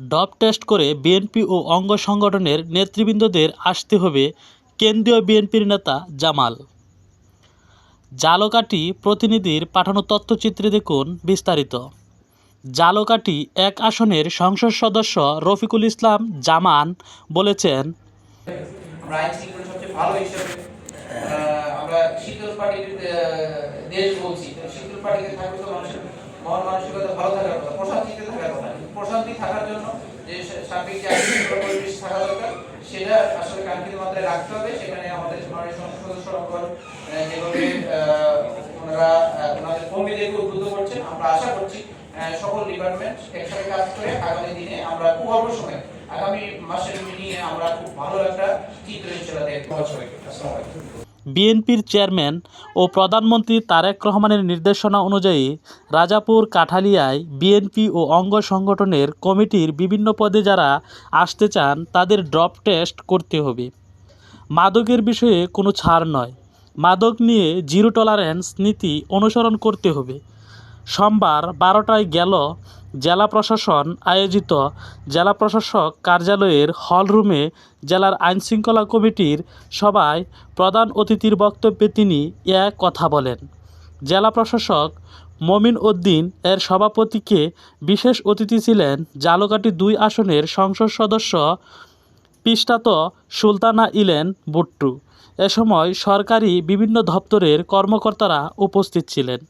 Depth test করে BNP ও অঙ্গ সংগঠনের নেতৃবৃন্দদের আসতে হবে কেন্দ্রীয় বিএনপির নেতা জামাল। ঝালকাঠি প্রতিনিধির পাঠানো তথ্যচিত্রে দেখুন বিস্তারিত। ঝালকাঠি ১ আসনের সংসদ সদস্য রফিকুল ইসলাম জামান বলেছেন, আমরা আইন শৃঙ্খলা সবচেয়ে ভালো হিসেবে আমরা শীতল পার্টির দেশ বলছি, শীতল পার্টিতে থাকলে তো মানুষের মন মানসিকতা ভালো থাকার কথা, প্রশান্তিতে থাকার কথা। প্রশান্তি থাকার জন্য যে সার্বিক যে আইন শৃঙ্খলা পরিবেশ থাকা দরকার সেটা আসলে কাঙ্ক্ষিত মাত্রায় রাখতে হবে। সেখানে আমাদের মাননীয় সংসদ সদস্যরা যেভাবে ওনারা ওনাদের কর্মীদেরকে উদ্বুদ্ধ করছেন, আমরা আশা করছি সকল ডিপার্টমেন্ট একসাথে কাজ করে আগামী দিনে আমরা খুব অল্প সময়ে আগামী মাসের মিটিংয়ে আমরা খুব ভালো একটা চিত্র ইনশাআল্লাহ দেখতে পাবো। বিএনপির চেয়ারম্যান ও প্রধানমন্ত্রী তারেক রহমানের নির্দেশনা অনুযায়ী রাজাপুর কাঠালিয়ায় বিএনপি ও অঙ্গ সংগঠনের কমিটির বিভিন্ন পদে যারা আসতে চান তাদের ড্রপ টেস্ট করতে হবে। মাদকের বিষয়ে কোনো ছাড় নয়, মাদক নিয়ে জিরো টলারেন্স নীতি অনুসরণ করতে হবে। সোমবার 12টায় গেল জেলা প্রশাসন আয়োজিত জেলা প্রশাসক কার্যালয়ের হলরুমে জেলার আইনশৃঙ্খলা কমিটির সভায় প্রধান অতিথির বক্তব্যে তিনি এ কথা বলেন। জেলা প্রশাসক মমিন উদ্দিন এর সভাপতিকে বিশেষ অতিথি ছিলেন ঝালকাঠি ২ আসনের সংসদ সদস্য পিস্টাত সুলতানা ইলেন বুট্টু। এ সময় সরকারি বিভিন্ন দপ্তরের কর্মকর্তারা উপস্থিত ছিলেন।